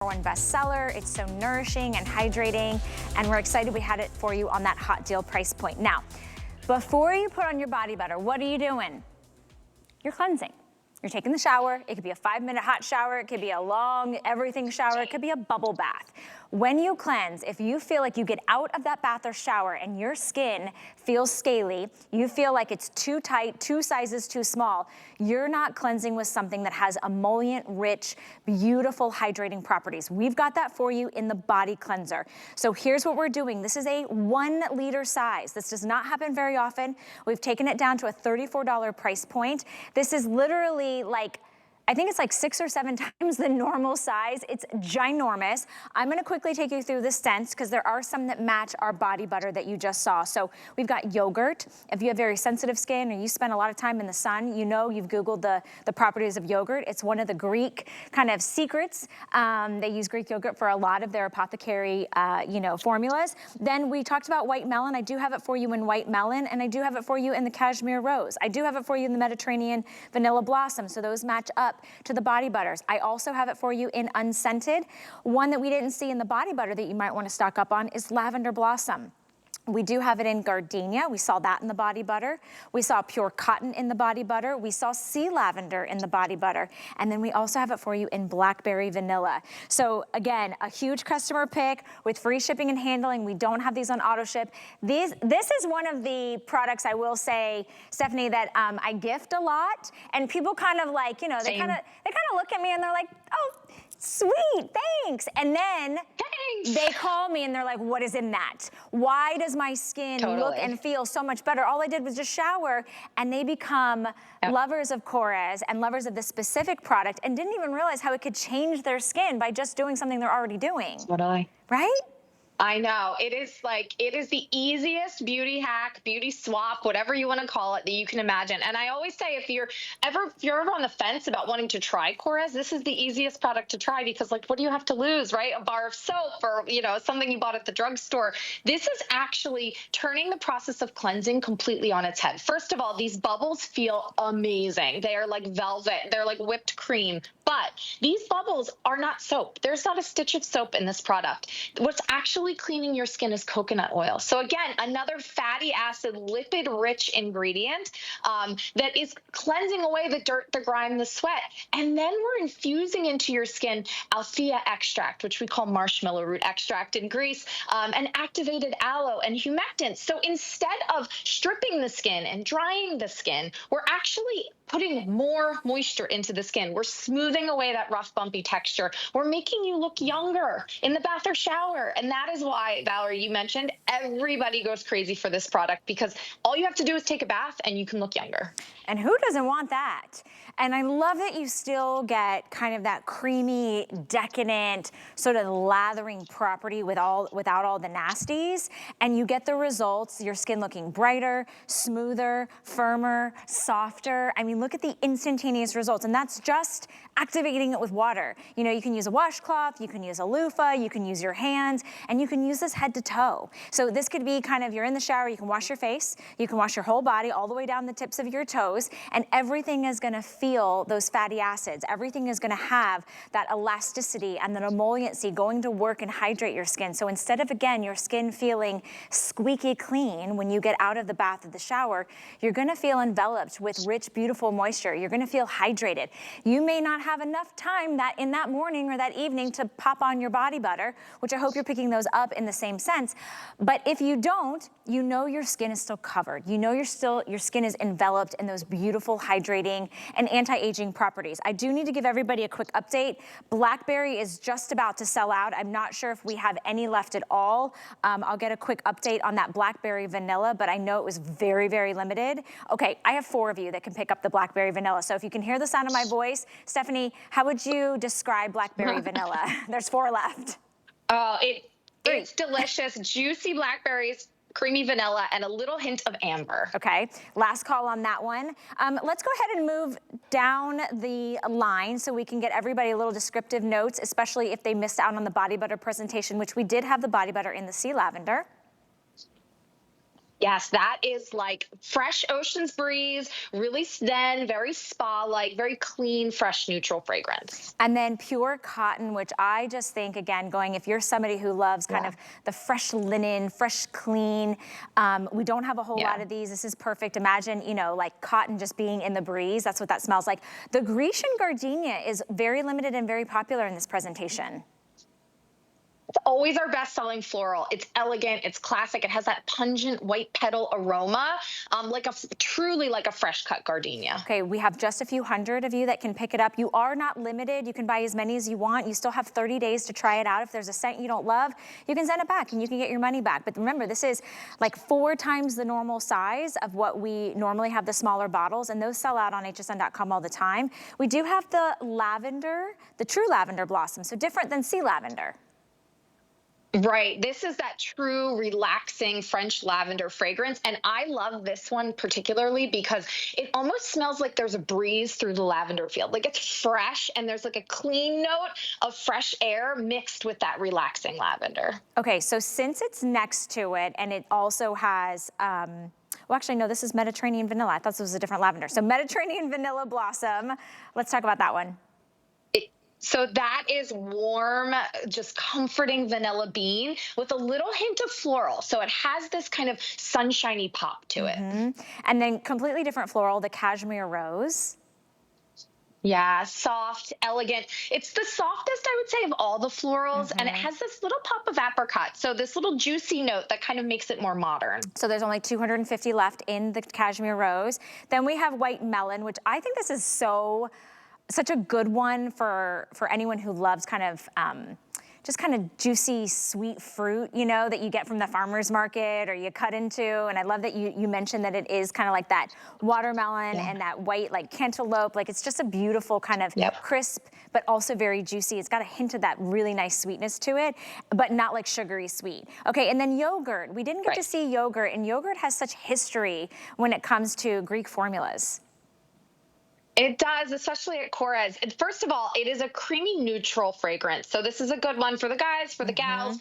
#1 bestseller. It's so nourishing and hydrating, and we're excited we had it for you on that hot deal price point. Now, before you put on your body butter, what are you doing? You're cleansing. You're taking the shower. It could be a 5-minute hot shower. It could be a long everything shower. It could be a bubble bath. When you cleanse, if you feel like you get out of that bath or shower and your skin feels scaly, you feel like it's too tight, 2 sizes too small, you're not cleansing with something that has emollient-rich, beautiful hydrating properties. We've got that for you in the body cleanser. So here's what we're doing. This is a 1-liter size. This does not happen very often. We've taken it down to a $34 price point. This is literally like, I think it's like 6 or 7 times the normal size. It's ginormous. I'm gonna quickly take you through the scents because there are some that match our body butter that you just saw. So we've got yogurt. If you have very sensitive skin or you spend a lot of time in the sun, you know you've Googled the properties of yogurt. It's one of the Greek kind of secrets. They use Greek yogurt for a lot of their apothecary formulas. Then we talked about white melon. I do have it for you in white melon, and I do have it for you in the cashmere rose. I do have it for you in the Mediterranean vanilla blossom, so those match up to the body butters. I also have it for you in unscented. One that we didn't see in the body butter that you might want to stock up on is lavender blossom. We do have it in gardenia. We saw that in the body butter. We saw pure cotton in the body butter. We saw sea lavender in the body butter. And then we also have it for you in blackberry vanilla. So again, a huge customer pick with free shipping and handling. We don't have these on auto ship. This is one of the products I will say, Stephanie, that I gift a lot. And people kind of like, they kind of look at me and they're like, oh, sweet, thanks. And then they call me and they're like, what is in that? Why does my skin look and feel so much better? All I did was just shower, and they become lovers of Korres and lovers of this specific product and didn't even realize how it could change their skin by just doing something they're already doing. Right? I know. It is the easiest beauty hack, beauty swap, whatever you want to call it, that you can imagine. And I always say, if you're ever on the fence about wanting to try Korres, this is the easiest product to try because, like, what do you have to lose, right? A bar of soap or, something you bought at the drugstore. This is actually turning the process of cleansing completely on its head. First of all, these bubbles feel amazing. They are like velvet. They're like whipped cream. But these bubbles are not soap. There's not a stitch of soap in this product. What's actually cleaning your skin is coconut oil. So again, another fatty acid, lipid-rich ingredient that is cleansing away the dirt, the grime, the sweat. And then we're infusing into your skin althea extract, which we call marshmallow root extract in Greece, and activated aloe and humectants. So instead of stripping the skin and drying the skin, we're actually putting more moisture into the skin. We're smoothing away that rough, bumpy texture. We're making you look younger in the bath or shower. And that is why, Valerie, you mentioned everybody goes crazy for this product, because all you have to do is take a bath and you can look younger. And who doesn't want that? And I love that you still get kind of that creamy, decadent, sort of lathering property without all the nasties. And you get the results, your skin looking brighter, smoother, firmer, softer. I mean, look at the instantaneous results. And that's just activating it with water. You can use a washcloth, you can use a loofah, you can use your hands, and you can use this head to toe. So this could be kind of, you're in the shower, you can wash your face, you can wash your whole body all the way down the tips of your toes, and everything is gonna feel those fatty acids. Everything is gonna have that elasticity and that emolliency going to work and hydrate your skin. So instead of, again, your skin feeling squeaky clean when you get out of the bath or the shower, you're gonna feel enveloped with rich, beautiful moisture. You're gonna feel hydrated. You may not have enough time in that morning or that evening to pop on your body butter, which I hope you're picking those up in the same sense. But if you don't, you know your skin is still covered. You know your skin is enveloped in those beautiful hydrating and anti-aging properties. I do need to give everybody a quick update. Blackberry is just about to sell out. I'm not sure if we have any left at all. I'll get a quick update on that blackberry vanilla, but I know it was very, very limited. Okay, I have 4 of you that can pick up the blackberry vanilla. So if you can hear the sound of my voice, Stephanie, how would you describe blackberry vanilla? There's 4 left. Oh, it's delicious. Juicy blackberries, creamy vanilla, and a little hint of amber. Okay, last call on that one. Let's go ahead and move down the line so we can get everybody a little descriptive notes, especially if they missed out on the body butter presentation, which we did have the body butter in the sea lavender. Yes, that is like fresh ocean's breeze, really zen, very spa-like, very clean, fresh, neutral fragrance. And then pure cotton, which I just think, again, going, if you're somebody who loves kind Yeah. of the fresh linen, fresh, clean, we don't have a whole Yeah. lot of these. This is perfect. Imagine, you know, like cotton just being in the breeze. That's what that smells like. The Grecian Gardenia is very limited and very popular in this presentation. It's always our best-selling floral. It's elegant, it's classic. It has that pungent white petal aroma, truly like a fresh cut gardenia. Okay, we have just a few hundred of you that can pick it up. You are not limited. You can buy as many as you want. You still have 30 days to try it out. If there's a scent you don't love, you can send it back and you can get your money back. But remember, this is like 4 times the normal size of what we normally have the smaller bottles, and those sell out on hsn.com all the time. We do have the lavender, the true lavender blossom, so different than sea lavender. Right. This is that true relaxing French lavender fragrance. And I love this one particularly because it almost smells like there's a breeze through the lavender field. Like it's fresh and there's like a clean note of fresh air mixed with that relaxing lavender. Okay, so since it's next to it and it also has, well, actually, no, this is Mediterranean vanilla. I thought this was a different lavender. So Mediterranean vanilla blossom. Let's talk about that one. So that is warm, just comforting vanilla bean with a little hint of floral. So it has this kind of sunshiny pop to it. And then completely different floral, the cashmere rose. Yeah, soft, elegant. It's the softest, I would say, of all the florals, and it has this little pop of apricot. So this little juicy note that kind of makes it more modern. So there's only 250 left in the cashmere rose. Then we have white melon, which I think this is such a good one for anyone who loves kind of just kind of juicy, sweet fruit, you know, that you get from the farmer's market or you cut into. And I love that you mentioned that it is kind of like that watermelon and that white like cantaloupe. Like it's just a beautiful kind of crisp, but also very juicy. It's got a hint of that really nice sweetness to it, but not like sugary sweet. Okay, and then yogurt. We didn't get to see yogurt, and yogurt has such history when it comes to Greek formulas. It does, especially at Korres. First of all, it is a creamy neutral fragrance. So this is a good one for the guys, for the gals.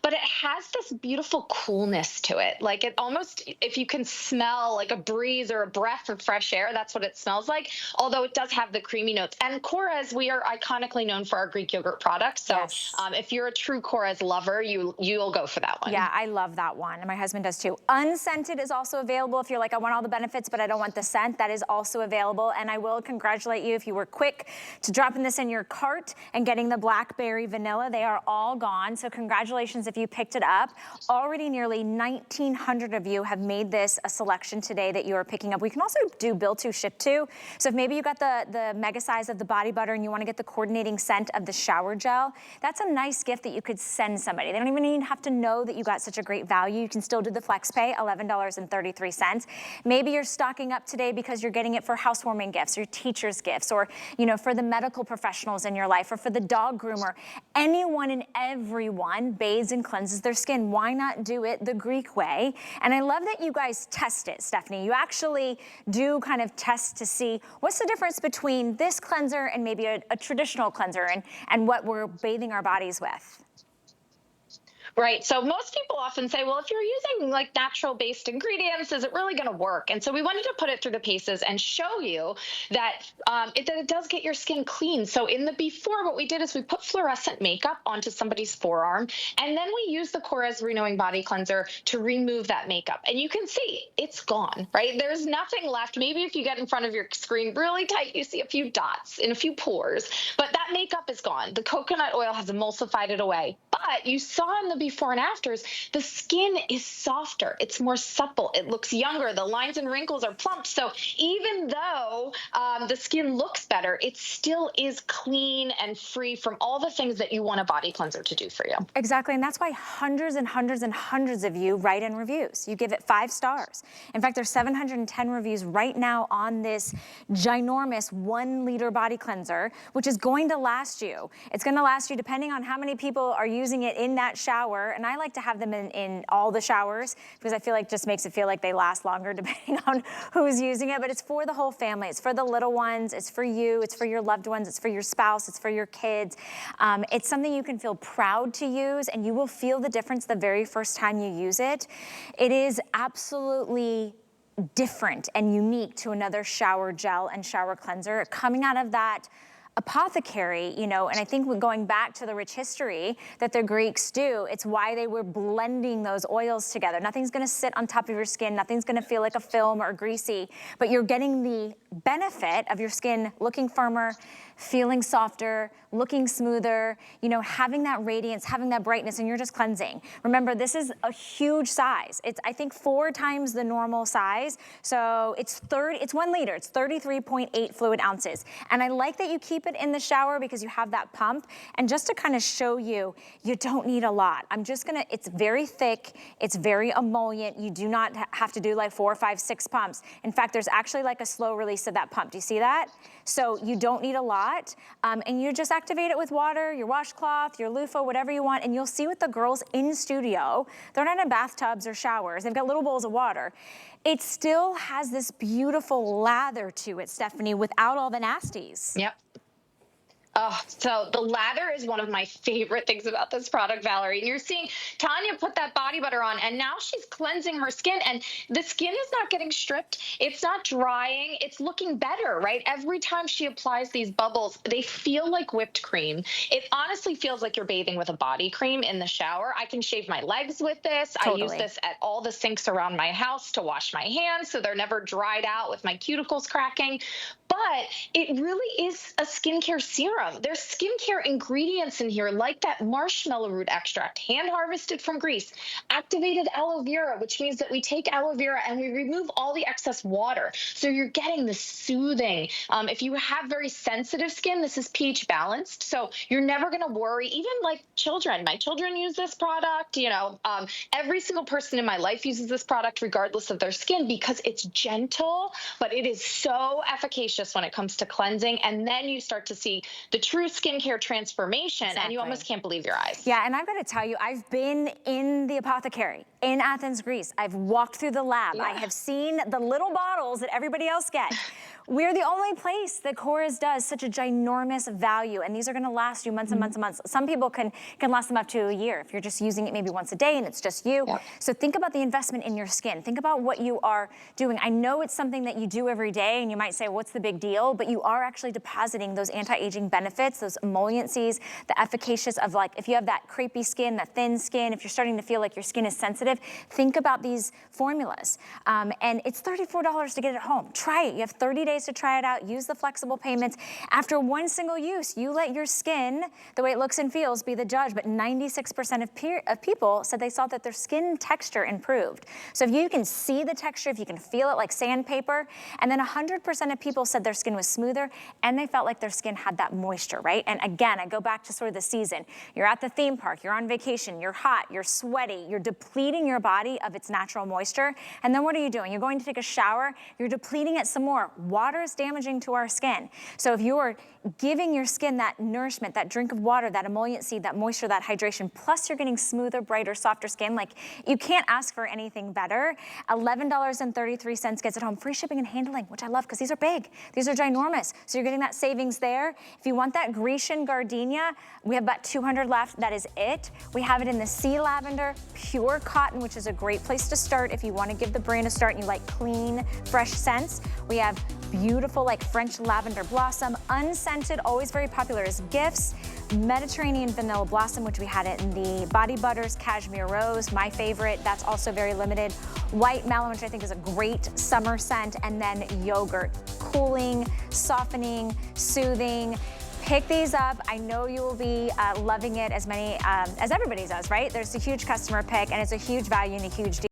But it has this beautiful coolness to it. Like it almost, if you can smell like a breeze or a breath of fresh air, that's what it smells like. Although it does have the creamy notes. And Korres, we are iconically known for our Greek yogurt products. So if you're a true Korres lover, you'll go for that one. Yeah, I love that one. And my husband does too. Unscented is also available. If you're like, I want all the benefits, but I don't want the scent, that is also available. And I will congratulate you if you were quick to dropping this in your cart and getting the blackberry vanilla. They are all gone, so congratulations if you picked it up. Already nearly 1,900 of you have made this a selection today that you are picking up. We can also do bill to, ship to. So if maybe you got the mega size of the body butter and you want to get the coordinating scent of the shower gel, that's a nice gift that you could send somebody. They don't even have to know that you got such a great value. You can still do the flex pay, $11.33. Maybe you're stocking up today because you're getting it for housewarming gifts, or teacher's gifts, or for the medical professionals in your life, or for the dog groomer. Anyone and everyone bathes and cleanses their skin. Why not do it the Greek way? And I love that you guys test it, Stephanie. You actually do kind of test to see what's the difference between this cleanser and maybe a traditional cleanser and what we're bathing our bodies with. Right. So most people often say, well, if you're using like natural based ingredients, is it really going to work? And so we wanted to put it through the paces and show you that it does get your skin clean. So in the before, what we did is we put fluorescent makeup onto somebody's forearm, and then we use the Korres Renewing Body Cleanser to remove that makeup. And you can see it's gone, right? There's nothing left. Maybe if you get in front of your screen really tight, you see a few dots in a few pores, but that makeup is gone. The coconut oil has emulsified it away. But you saw in the before and afters, the skin is softer. It's more supple. It looks younger. The lines and wrinkles are plumped. So even though the skin looks better, it still is clean and free from all the things that you want a body cleanser to do for you. Exactly. And that's why hundreds and hundreds and hundreds of you write in reviews. You give it 5 stars. In fact, there's 710 reviews right now on this ginormous 1 liter body cleanser, which is going to last you. It's going to last you depending on how many people are using using it in that shower, and I like to have them in all the showers because I feel like it just makes it feel like they last longer depending on who's using it, but it's for the whole family. It's for the little ones, it's for you, it's for your loved ones, it's for your spouse, it's for your kids. It's something you can feel proud to use, and you will feel the difference the very first time you use it. It is absolutely different and unique to another shower gel and shower cleanser. Coming out of that apothecary, you know, and I think going back to the rich history that the Greeks do, it's why they were blending those oils together. Nothing's gonna sit on top of your skin, nothing's gonna feel like a film or greasy, but you're getting the benefit of your skin looking firmer, feeling softer, looking smoother, you know, having that radiance, having that brightness, and you're just cleansing. Remember, this is a huge size. It's, I think, 4 times the normal size. So it's 1 liter, it's 33.8 fluid ounces. And I like that you keep it in the shower because you have that pump. And just to kind of show you, you don't need a lot. I'm just gonna, it's very thick, it's very emollient. You do not have to do like 4, 5, 6 pumps. In fact, there's actually like a slow release of that pump. Do you see that? So you don't need a lot, and you just activate it with water, your washcloth, your loofah, whatever you want, and you'll see with the girls in studio, they're not in bathtubs or showers, they've got little bowls of water. It still has this beautiful lather to it, Stephanie, without all the nasties. Yep. Oh, so the lather is one of my favorite things about this product, Valerie. And you're seeing Tanya put that body butter on, and now she's cleansing her skin, and the skin is not getting stripped. It's not drying. It's looking better, right? Every time she applies these bubbles, they feel like whipped cream. It honestly feels like you're bathing with a body cream in the shower. I can shave my legs with this. Totally. I use this at all the sinks around my house to wash my hands so they're never dried out with my cuticles cracking. But it really is a skincare serum. There's skincare ingredients in here like that marshmallow root extract, hand harvested from Greece, activated aloe vera, which means that we take aloe vera and we remove all the excess water. So you're getting the soothing. If you have very sensitive skin, this is pH balanced. So you're never going to worry, even like children. My children use this product, you know, every single person in my life uses this product regardless of their skin because it's gentle, but it is so efficacious when it comes to cleansing, and then you start to see the true skincare transformation. Exactly. And you almost can't believe your eyes. Yeah, and I've got to tell you, I've been in the apothecary in Athens, Greece. I've walked through the lab. Yeah. I have seen the little bottles that everybody else gets. We're the only place that Korres does such a ginormous value, and these are gonna last you months and months and months. Some people can last them up to a year if you're just using it maybe once a day and it's just you. Yep. So think about the investment in your skin. Think about what you are doing. I know it's something that you do every day, and you might say, what's the big deal? But you are actually depositing those anti-aging benefits, those emolliencies, the efficacious of, like, if you have that crepey skin, that thin skin, if you're starting to feel like your skin is sensitive, think about these formulas. And it's $34 to get it home. Try it. You have 30 days to try it out. Use the flexible payments. After one single use, you let your skin, the way it looks and feels, be the judge. But 96% of people said they saw that their skin texture improved. So if you can see the texture, if you can feel it like sandpaper, and then 100% of people said their skin was smoother and they felt like their skin had that moisture, right? And again, I go back to sort of the season. You're at the theme park, you're on vacation, you're hot, you're sweaty, you're depleting your body of its natural moisture. And then what are you doing? You're going to take a shower, you're depleting it some more. Water is damaging to our skin. So if you are giving your skin that nourishment, that drink of water, that emolliency, that moisture, that hydration, plus you're getting smoother, brighter, softer skin, like, you can't ask for anything better. $11.33 gets it home. Free shipping and handling, which I love because these are big. These are ginormous. So you're getting that savings there. If you want that Grecian Gardenia, we have about 200 left. That is it. We have it in the sea lavender, pure cotton, which is a great place to start if you want to give the brand a start and you like clean, fresh scents. We have beautiful, like, French lavender blossom. Unscented, always very popular, is gifts. Mediterranean vanilla blossom, which we had it in the body butters. Cashmere rose, my favorite. That's also very limited. White melon, which I think is a great summer scent. And then yogurt, cooling, softening, soothing. Pick these up. I know you will be loving it as many as everybody does, right? There's a huge customer pick, and it's a huge value and a huge deal.